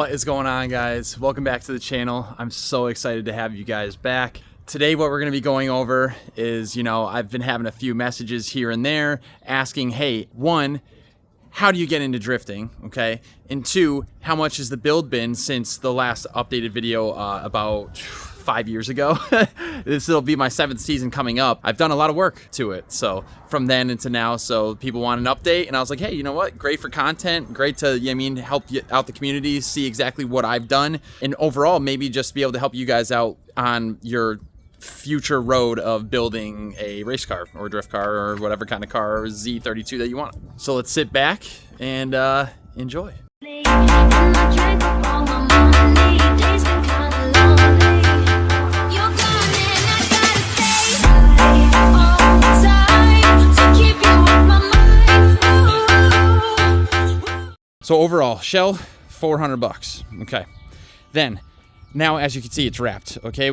What is going on, guys? Welcome back to the channel. I'm so excited to have you guys back. Today what we're going to be going over is, I've been having a few messages here and there asking, hey, one, how do you get into drifting, okay? And two, how much has the build been since the last updated video about 5 years ago? This will be my 7th season coming up. I've done a lot of work to it, so from then into now, so people want an update, and I was like, hey, you know what? Great for content, great to, help you out the community, see exactly what I've done, and overall, maybe just be able to help you guys out on your future road of building a race car or a drift car or whatever kind of car or Z32 that you want. So let's sit back and enjoy. So overall, shell, $400, okay. Then, now as you can see, it's wrapped, okay?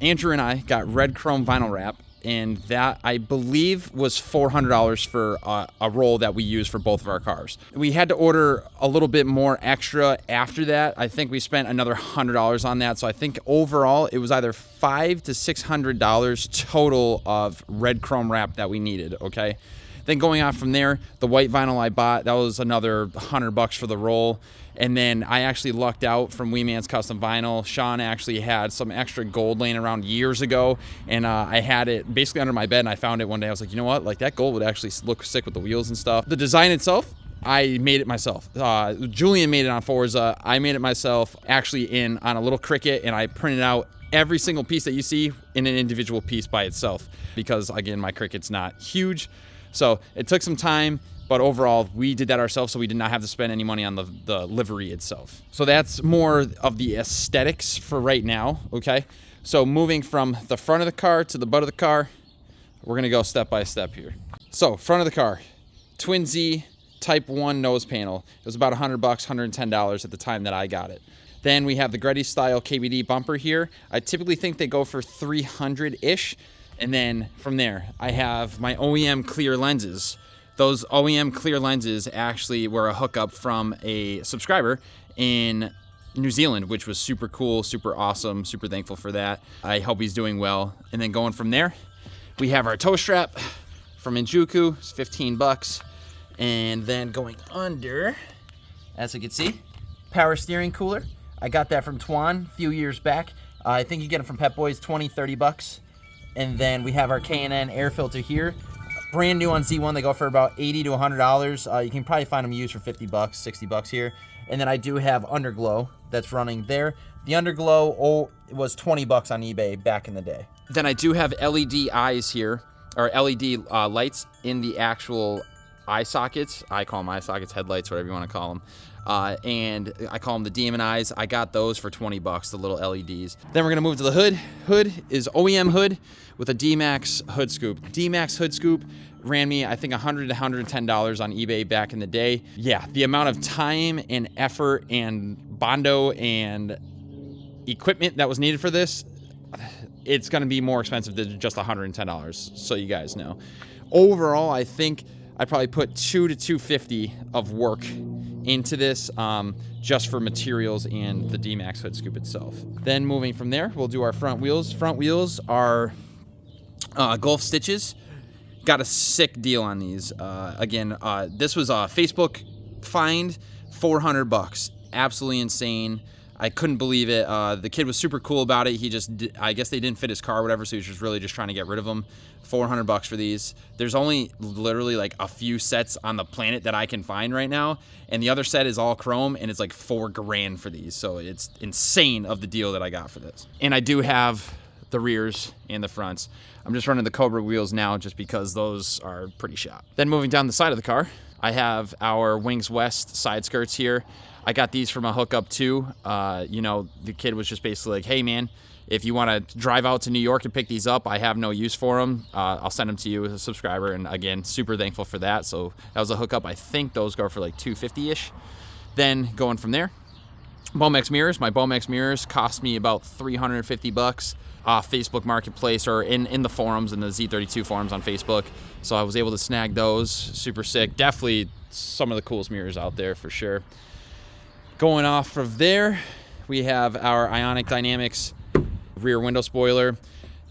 Andrew and I got red chrome vinyl wrap, and that, I believe, was $400 for a roll that we use for both of our cars. We had to order a little bit more extra after that. I think we spent another $100 on that, so I think overall it was either $500 to $600 total of red chrome wrap that we needed, okay? Then going on from there, the white vinyl I bought, that was another $100 for the roll. And then I actually lucked out from Wee Man's Custom Vinyl. Sean actually had some extra gold laying around years ago, and I had it basically under my bed, and I found it one day. I was like, you know what? Like, that gold would actually look sick with the wheels and stuff. The design itself, I made it myself. Julian made it on Forza. I made it myself, actually on a little Cricut, and I printed out every single piece that you see in an individual piece by itself, because again, my Cricut's not huge. So it took some time, but overall, we did that ourselves, so we did not have to spend any money on the livery itself. So that's more of the aesthetics for right now, okay? So moving from the front of the car to the butt of the car, we're gonna go step by step here. So front of the car, Twin Z Type 1 nose panel. It was about $100, $110 at the time that I got it. Then we have the Gretty style KBD bumper here. I typically think they go for 300-ish. And then from there, I have my OEM clear lenses. Those OEM clear lenses actually were a hookup from a subscriber in New Zealand, which was super cool, super awesome, super thankful for that. I hope he's doing well. And then going from there, we have our toe strap from Injuku, it's $15. And then going under, as you can see, power steering cooler. I got that from Twan a few years back. I think you get them from Pep Boys, $20, $30. And then we have our K&N air filter here. Brand new on Z1, they go for about $80 to $100. You can probably find them used for $50, $60 here. And then I do have Underglow that's running there. The Underglow was $20 on eBay back in the day. Then I do have LED eyes here, or LED lights in the actual eye sockets. I call them eye sockets, headlights, whatever you want to call them. And I call them the Demon Eyes. I got those for $20, the little LEDs. Then we're gonna move to the hood. Hood is OEM hood with a D-Max hood scoop. D-Max hood scoop ran me, I think, $100 to $110 on eBay back in the day. Yeah, the amount of time and effort and bondo and equipment that was needed for this, it's gonna be more expensive than just $110, so you guys know. Overall, I think I probably put $200 to $250 of work into this just for materials and the D-Max hood scoop itself. Then moving from there, we'll do our front wheels. Front wheels are Gulf stitches. Got a sick deal on these. Again, this was a Facebook find, $400. Absolutely insane. I couldn't believe it. The kid was super cool about it. He just, I guess they didn't fit his car or whatever, so he was just really just trying to get rid of them. $400 for these. There's only literally like a few sets on the planet that I can find right now, and the other set is all chrome, and it's like $4 grand for these. So it's insane of the deal that I got for this. And I do have the rears and the fronts. I'm just running the Cobra wheels now just because those are pretty shot. Then moving down the side of the car, I have our Wings West side skirts here. I got these from a hookup too. The kid was just basically like, hey man, if you want to drive out to New York and pick these up, I have no use for them. I'll send them to you as a subscriber. And again, super thankful for that. So that was a hookup. I think those go for like $250-ish. Then going from there, Bomex mirrors. My Bomex mirrors cost me about $350 off Facebook Marketplace or in the forums, in the Z32 forums on Facebook. So I was able to snag those. Super sick. Definitely some of the coolest mirrors out there for sure. Going off of there, we have our Ionic Dynamics rear window spoiler.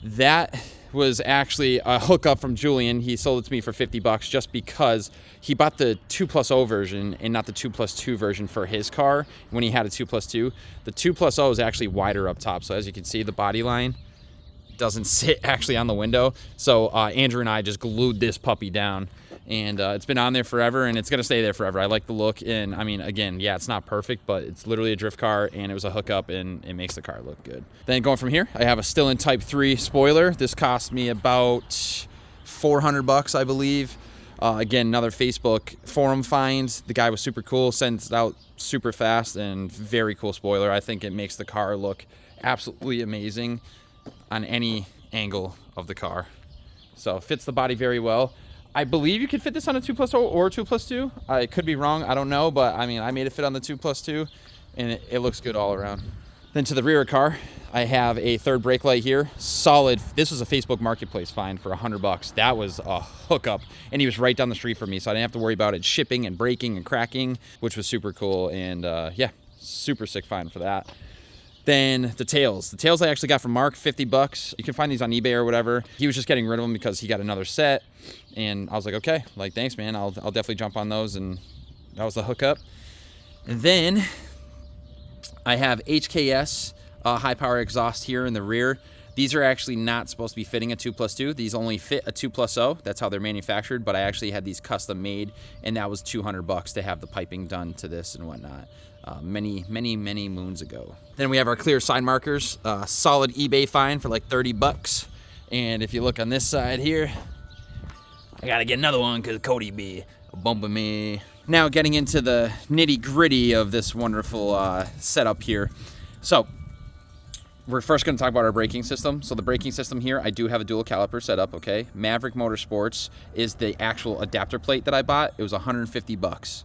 That was actually a hookup from Julian. He sold it to me for 50 bucks just because he bought the 2+0 version and not the 2+2 version for his car when he had a 2+2. The 2+0 is actually wider up top. So as you can see, the body line doesn't sit actually on the window. So Andrew and I just glued this puppy down, and it's been on there forever, and it's gonna stay there forever. I like the look, and I mean, again, yeah, it's not perfect, but it's literally a drift car, and it was a hookup, and it makes the car look good. Then going from here, I have a Stillen Type 3 spoiler. This cost me about 400 bucks, I believe. Again, another Facebook forum find. The guy was super cool, sent it out super fast, and very cool spoiler. I think it makes the car look absolutely amazing on any angle of the car. So it fits the body very well. I believe you could fit this on a 2+0 or 2+2. I could be wrong, I don't know, but I mean, I made it fit on the 2+2, and it looks good all around. Then to the rear of the car, I have a third brake light here. Solid. This was a Facebook Marketplace find for 100 bucks. That was a hookup, and he was right down the street from me, so I didn't have to worry about it shipping and breaking and cracking, which was super cool. And yeah, super sick find for that. Then the tails. The tails I actually got from Mark, 50 bucks. You can find these on eBay or whatever. He was just getting rid of them because he got another set. And I was like, okay, like, thanks, man. I'll definitely jump on those. And that was the hookup. And then I have HKS high power exhaust here in the rear. These are actually not supposed to be fitting a 2+2. These only fit a 2+0. That's how they're manufactured. But I actually had these custom made, and that was 200 bucks to have the piping done to this and whatnot. Many moons ago. Then we have our clear side markers, solid eBay find for like 30 bucks. And if you look on this side here, I gotta get another one because Cody be bumping me. Now getting into the nitty gritty of this wonderful setup here. So we're first gonna talk about our braking system. So the braking system here, I do have a dual caliper setup, okay? Maverick Motorsports is the actual adapter plate that I bought. It was 150 bucks.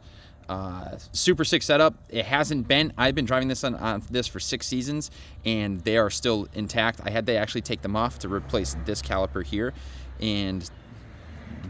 Super sick setup. It hasn't bent. I've been driving this on this for 6 seasons, and they are still intact. I had to actually take them off to replace this caliper here, and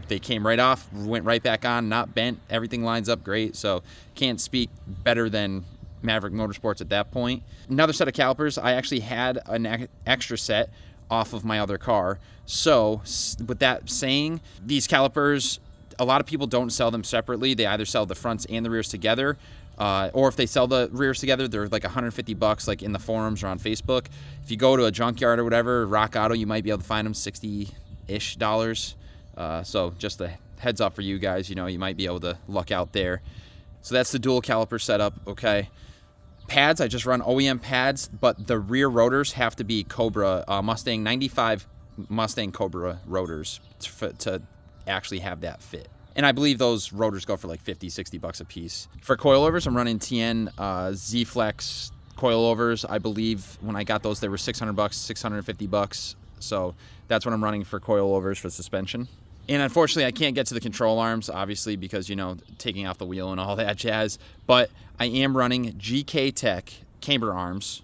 they came right off, went right back on, not bent. Everything lines up great, so can't speak better than Maverick Motorsports at that point. Another set of calipers, I actually had an extra set off of my other car. So with that saying, these calipers, a lot of people don't sell them separately. They either sell the fronts and the rears together, or if they sell the rears together, they're like 150 bucks, like in the forums or on Facebook. If you go to a junkyard or whatever, Rock Auto, you might be able to find them $60-ish. So just a heads up for you guys, you know, you might be able to luck out there. So that's the dual caliper setup, okay. Pads, I just run OEM pads, but the rear rotors have to be Cobra, Mustang 95 Mustang Cobra rotors to actually have that fit. And I believe those rotors go for like 50-60 bucks a piece. For coilovers, I'm running TN Z-Flex coilovers. I believe when I got those, they were 600 bucks, 650 bucks. So that's what I'm running for coilovers for suspension. And unfortunately, I can't get to the control arms, obviously, because, you know, taking off the wheel and all that jazz. But I am running GK Tech camber arms,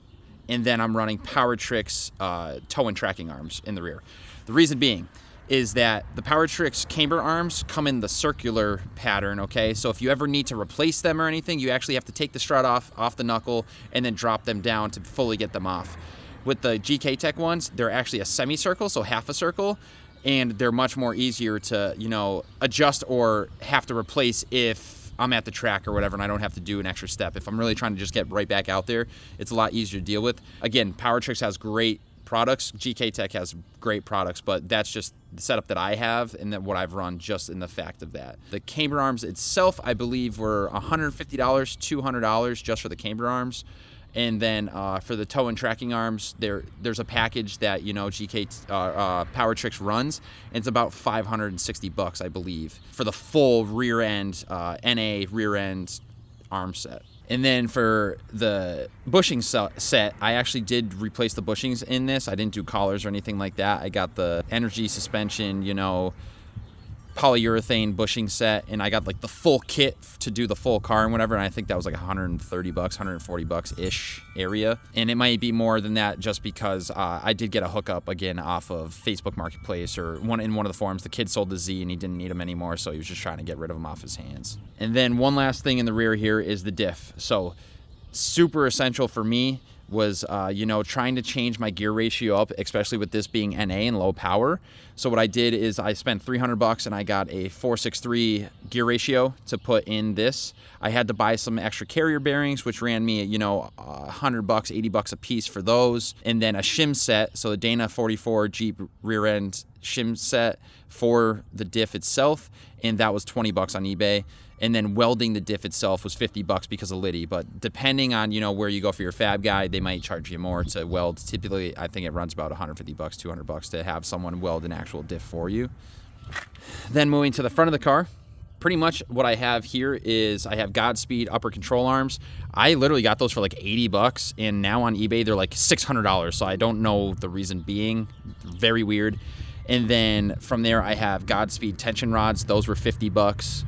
and then I'm running Power Tricks tow and tracking arms in the rear. The reason being is that the Power Tricks camber arms come in the circular pattern, okay? So if you ever need to replace them or anything, you actually have to take the strut off the knuckle and then drop them down to fully get them off. With the GK Tech ones, they're actually a semicircle, so half a circle, and they're much more easier to, you know, adjust or have to replace if I'm at the track or whatever and I don't have to do an extra step. If I'm really trying to just get right back out there, it's a lot easier to deal with. Again, Power Tricks has great products. GK Tech has great products, but that's just the setup that I have and then what I've run just in the fact of that. The camber arms itself, I believe, were $150, $200 just for the camber arms. And then for the tow and tracking arms, there's a package that, you know, GK Power Tricks runs, and it's about 560 bucks, I believe, for the full rear end NA rear end arm set. And then for the bushing set, I actually did replace the bushings in this. I didn't do collars or anything like that. I got the energy suspension, you know, polyurethane bushing set, and I got like the full kit to do the full car and whatever, and I think that was like 130 bucks, 140 bucks ish area, and it might be more than that just because I did get a hookup again off of Facebook Marketplace or in one of the forums. The kid sold the Z and he didn't need them anymore, so he was just trying to get rid of them off his hands. And then one last thing in the rear here is the diff. So super essential for me was, you know, trying to change my gear ratio up, especially with this being NA and low power. So what I did is I spent $300 and I got a 463 gear ratio to put in this. I had to buy some extra carrier bearings, which ran me, you know, $100, $80 a piece for those. And then a shim set, so the Dana 44 Jeep rear end shim set for the diff itself. And that was $20 on eBay. And then welding the diff itself was $50 because of Liddy. But depending on, you know, where you go for your fab guy, they might charge you more to weld. Typically, I think it runs about $150, $200 to have someone weld an actual diff for you. Then moving to the front of the car, pretty much what I have here is I have Godspeed upper control arms. I literally got those for like $80, and now on eBay they're like $600. So I don't know the reason being. Very weird. And then from there I have Godspeed tension rods. Those were $50.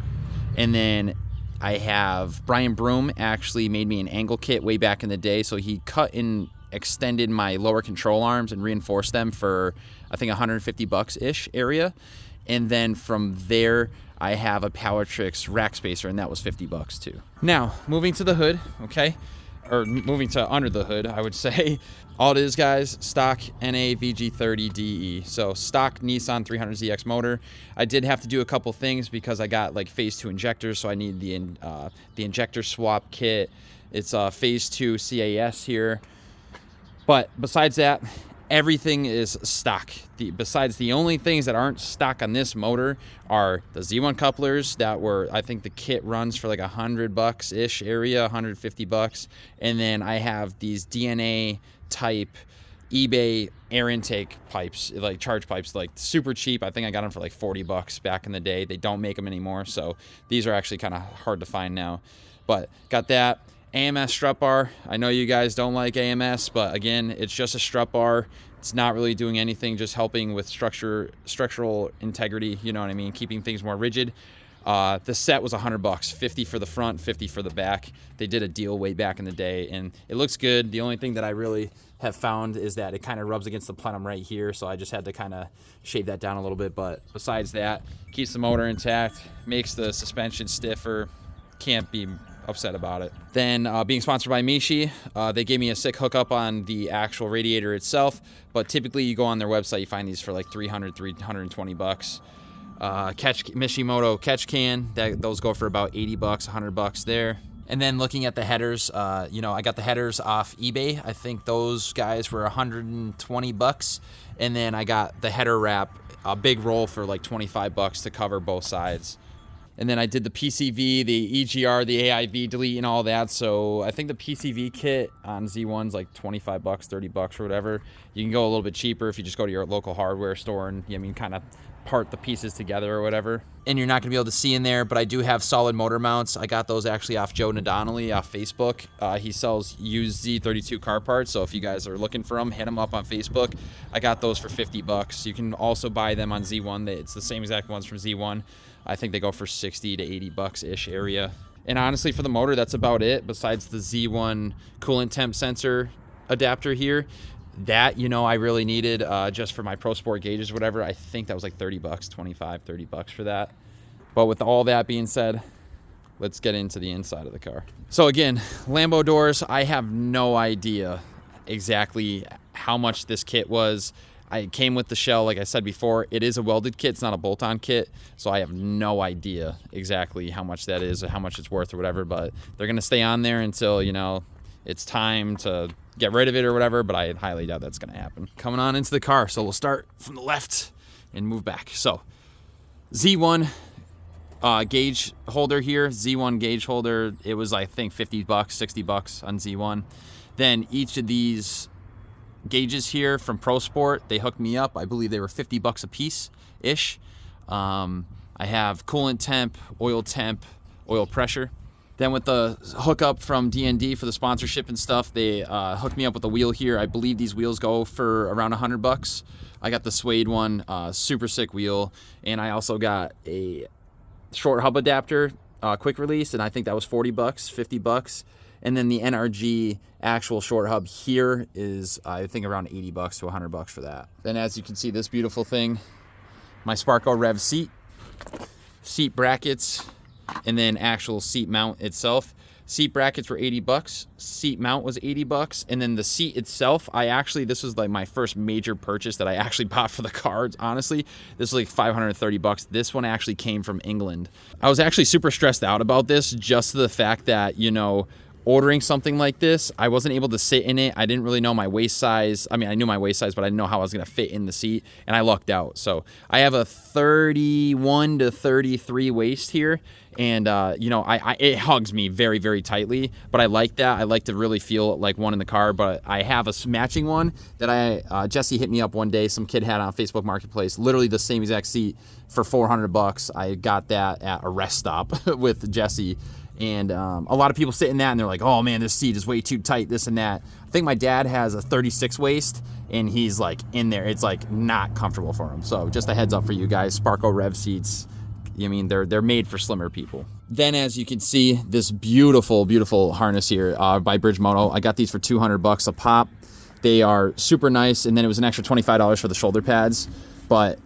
And then I have Brian Broom actually made me an angle kit way back in the day. So he cut and extended my lower control arms and reinforced them for, I think, $150-ish area. And then from there, I have a Powertrix rack spacer, and that was $50 too. Now, moving to the hood, okay? Or moving to under the hood, I would say. All it is, guys, stock NA VG30 DE. So stock Nissan 300ZX motor. I did have to do a couple things because I got like phase 2 injectors, so I need the injector swap kit. It's phase 2 CAS here. But besides that, everything is stock. Besides the only things that aren't stock on this motor are the Z1 couplers that were, I think the kit runs for like $100-ish area, $150. And then I have these DNA type eBay air intake pipes, like charge pipes, like super cheap. I think I got them for like $40 back in the day. They don't make them anymore, so these are actually kind of hard to find now. But got that. AMS strut bar. I know you guys don't like AMS, but again, it's just a strut bar. It's not really doing anything, just helping with structural integrity, you know what I mean, keeping things more rigid. The set was $100, 50 for the front, 50 for the back. They did a deal way back in the day, and it looks good. The only thing that I really have found is that it kind of rubs against the plenum right here, so I just had to kind of shave that down a little bit. But besides that, keeps the motor intact, makes the suspension stiffer. Can't be upset about it. Then being sponsored by Mishi, they gave me a sick hookup on the actual radiator itself, but typically you go on their website, you find these for like $320. Mishimoto catch can, those go for about $80, $100 there. And then looking at the headers, you know, I got the headers off eBay. I think those guys were $120. And then I got the header wrap, a big roll for like $25 to cover both sides. And then I did the PCV, the EGR, the AIV delete and all that. So I think the PCV kit on Z1's like $25, $30 or whatever. You can go a little bit cheaper if you just go to your local hardware store and, I mean, kind of part the pieces together or whatever. And you're not gonna be able to see in there, but I do have solid motor mounts. I got those actually off Joe Nadonnelly off Facebook. He sells used Z32 car parts, so if you guys are looking for them, hit him up on Facebook. I got those for $50. You can also buy them on Z1. It's the same exact ones from Z1. I think they go for $60 to $80-ish area. And honestly, for the motor, that's about it. Besides the Z1 coolant temp sensor adapter here, that, you know, I really needed just for my Pro Sport gauges or whatever. I think that was like $30, $25, $30 for that. But with all that being said, let's get into the inside of the car. So again, Lambo doors, I have no idea exactly how much this kit was. I came with the shell, like I said before. It is a welded kit, it's not a bolt-on kit, so I have no idea exactly how much that is or how much it's worth or whatever, but they're gonna stay on there until, you know, it's time to get rid of it or whatever, but I highly doubt that's gonna happen. Coming on into the car, so we'll start from the left and move back. So, Z1 gauge holder here, Z1 gauge holder, it was, I think, $50, $60 on Z1. Then each of these gauges here from Pro Sport, they hooked me up. I believe they were $50 a piece-ish. I have coolant temp, oil pressure. Then with the hookup from D&D for the sponsorship and stuff, they hooked me up with a wheel here. I believe these wheels go for around $100. I got the suede one, super sick wheel. And I also got a short hub adapter, quick release, and I think that was $40, $50. And then the NRG actual short hub here is, I think, around $80 to $100 for that. Then as you can see, this beautiful thing, my Sparco Rev seat brackets, and then actual seat mount itself. Seat brackets were 80 bucks. Seat mount was 80 bucks. And then the seat itself, this was like my first major purchase that I actually bought for the car. Honestly, this was like 530 bucks. This one actually came from England. I was actually super stressed out about this, just to the fact that, you know, ordering something like this, I wasn't able to sit in it. I didn't really know my waist size. I mean, I knew my waist size, but I didn't know how I was going to fit in the seat, and I lucked out. So I have a 31 to 33 waist here, and you know, it hugs me very, very tightly, but I like that. I like to really feel like one in the car, but I have a matching one that Jesse hit me up one day. Some kid had on Facebook Marketplace, literally the same exact seat for 400 bucks. I got that at a rest stop with Jesse. And a lot of people sit in that and they're like, oh man, this seat is way too tight, this and that. I think my dad has a 36 waist and he's like in there. It's like not comfortable for him. So just a heads up for you guys, Sparco Rev seats, I mean, they're made for slimmer people. Then as you can see, this beautiful, beautiful harness here by Bridgemoto. I got these for 200 bucks a pop. They are super nice. And then it was an extra $25 for the shoulder pads. But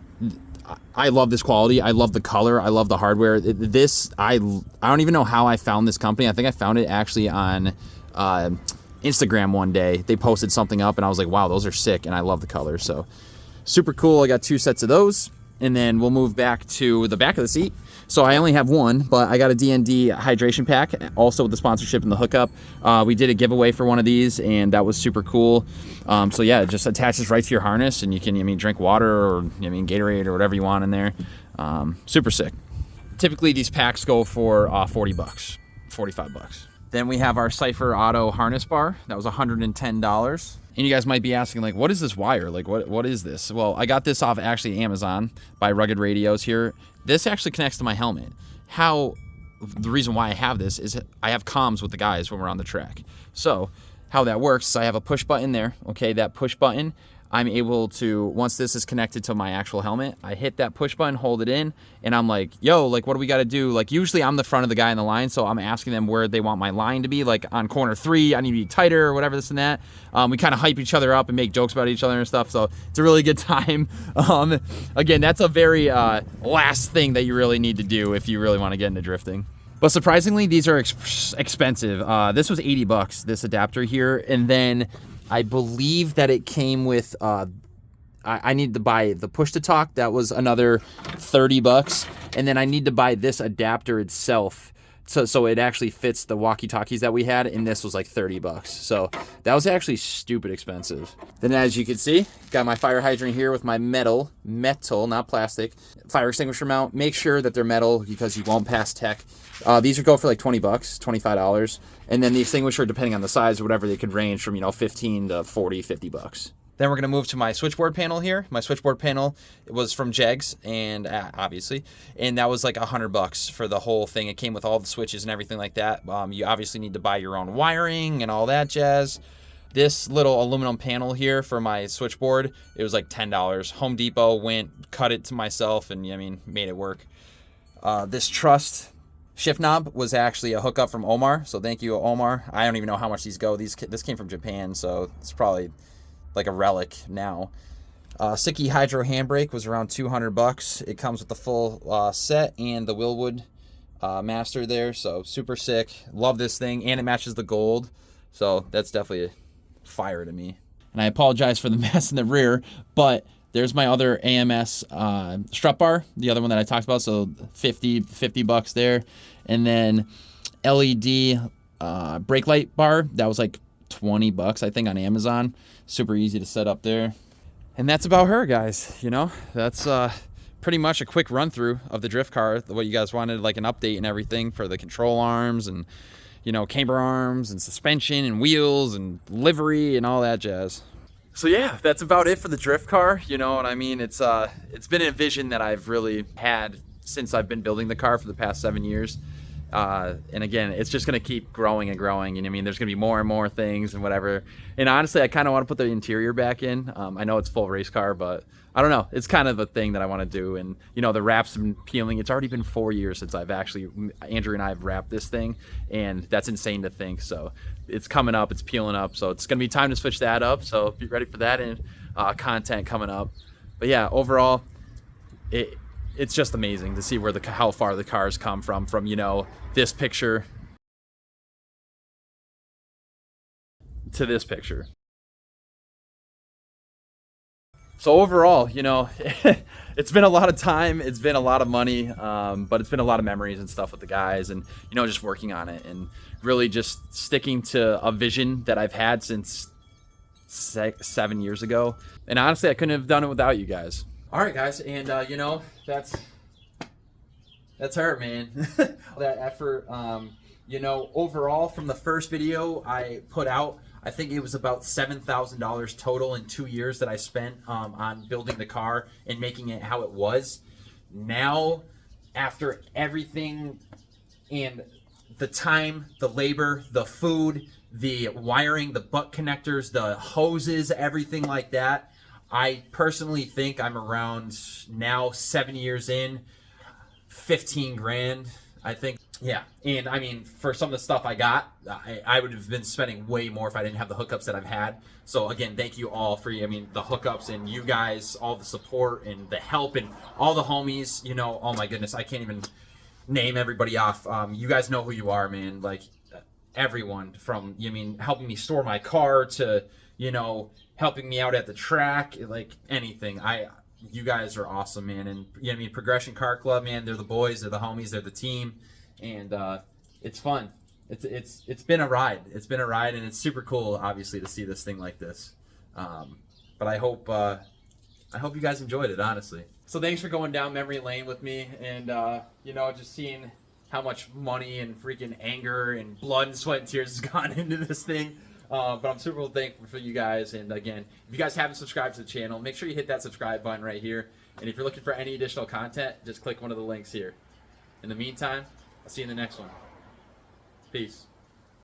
I love this quality. I love the color. I love the hardware. I don't even know how I found this company. I think I found it actually on Instagram one day. They posted something up and I was like, wow, those are sick. And I love the color. So super cool. I got 2 sets of those. And then we'll move back to the back of the seat. So I only have one, but I got a D&D hydration pack, also with the sponsorship and the hookup. We did a giveaway for one of these, and that was super cool. So yeah, it just attaches right to your harness, and you can, drink water or, Gatorade or whatever you want in there. Super sick. Typically, these packs go for 40 bucks, 45 bucks. Then we have our Cypher Auto harness bar. That was $110. And you guys might be asking, like, what is this wire? Like, what is this? Well, I got this off actually Amazon by Rugged Radios here. This actually connects to my helmet. The reason why I have this is I have comms with the guys when we're on the track. So how that works is I have a push button there. Okay, that push button, I'm able to, once this is connected to my actual helmet, I hit that push button, hold it in, and I'm like, yo, like, what do we got to do? Like, usually I'm the front of the guy in the line, so I'm asking them where they want my line to be. Like, on corner 3, I need to be tighter or whatever, this and that. We kind of hype each other up and make jokes about each other and stuff, so it's a really good time. Again, that's a very last thing that you really need to do if you really want to get into drifting. But surprisingly, these are expensive. This was 80 bucks, this adapter here, and then I believe that it came with, I need to buy the push to talk. That was another 30 bucks. And then I need to buy this adapter itself. So it actually fits the walkie-talkies that we had. And this was like 30 bucks. So that was actually stupid expensive. Then as you can see, got my fire hydrant here with my metal, not plastic, fire extinguisher mount. Make sure that they're metal because you won't pass tech. These would go for like 20 bucks, $25. And then the extinguisher, depending on the size or whatever, they could range from, 15 to 40, 50 bucks. Then we're going to move to my switchboard panel here. My switchboard panel was from Jegs, and obviously, and that was like 100 bucks for the whole thing. It came with all the switches and everything like that. You obviously need to buy your own wiring and all that jazz. This little aluminum panel here for my switchboard, it was like $10. Home Depot went, cut it to myself, and made it work. This truss shift knob was actually a hookup from Omar, so thank you, Omar. I don't even know how much these go. This came from Japan, so it's probably like a relic now. Siki Hydro handbrake was around 200 bucks. It comes with the full set and the Willwood master there, so super sick. Love this thing, and it matches the gold, so that's definitely a fire to me. And I apologize for the mess in the rear, but there's my other AMS strut bar, the other one that I talked about, so 50 bucks there. And then LED brake light bar, that was like 20 bucks, I think, on Amazon. Super easy to set up there. And that's about her, guys. That's pretty much a quick run through of the drift car. What you guys wanted, like an update and everything for the control arms and, camber arms and suspension and wheels and livery and all that jazz. So yeah, that's about it for the drift car. You know what I mean? It's been a vision that I've really had since I've been building the car for the past 7 years. And again, it's just going to keep growing and growing. There's going to be more and more things and whatever. And honestly, I kind of want to put the interior back in. I know it's full race car, but I don't know. It's kind of a thing that I want to do. And, the wraps have been peeling. It's already been 4 years since Andrew and I have wrapped this thing. And that's insane to think. So it's coming up. It's peeling up. So it's going to be time to switch that up. So be ready for that and content coming up. But yeah, overall, it's just amazing to see how far the cars come from, this picture to this picture. So overall, you know, it's been a lot of time, it's been a lot of money, but it's been a lot of memories and stuff with the guys, and, you know, just working on it and really just sticking to a vision that I've had since 7 years ago. And honestly, I couldn't have done it without you guys. All right, guys, and you know, that's her, man. That effort, you know, overall from the first video I put out, I think it was about $7,000 total in 2 years that I spent on building the car and making it how it was. Now, after everything and the time, the labor, the food, the wiring, the butt connectors, the hoses, everything like that, I personally think I'm around now 7 years in, 15 grand, I think. Yeah, and I mean, for some of the stuff I got, I would have been spending way more if I didn't have the hookups that I've had. So again, thank you all for, I mean, the hookups and you guys, all the support and the help and all the homies, you know, oh my goodness, I can't even name everybody off. You guys know who you are, man. Like, everyone from, you mean, helping me store my car to, you know, helping me out at the track, like anything. You guys are awesome, man. And, you know, I mean, Progression Car Club, man, they're the boys, they're the homies, they're the team. And it's fun. It's been a ride. It's been a ride, and it's super cool, obviously, to see this thing like this. But I hope you guys enjoyed it, honestly. So thanks for going down memory lane with me, and you know, just seeing how much money and freaking anger and blood and sweat and tears has gone into this thing. But I'm super thankful for you guys. And again, if you guys haven't subscribed to the channel, make sure you hit that subscribe button right here. And if you're looking for any additional content, just click one of the links here. In the meantime, I'll see you in the next one. Peace.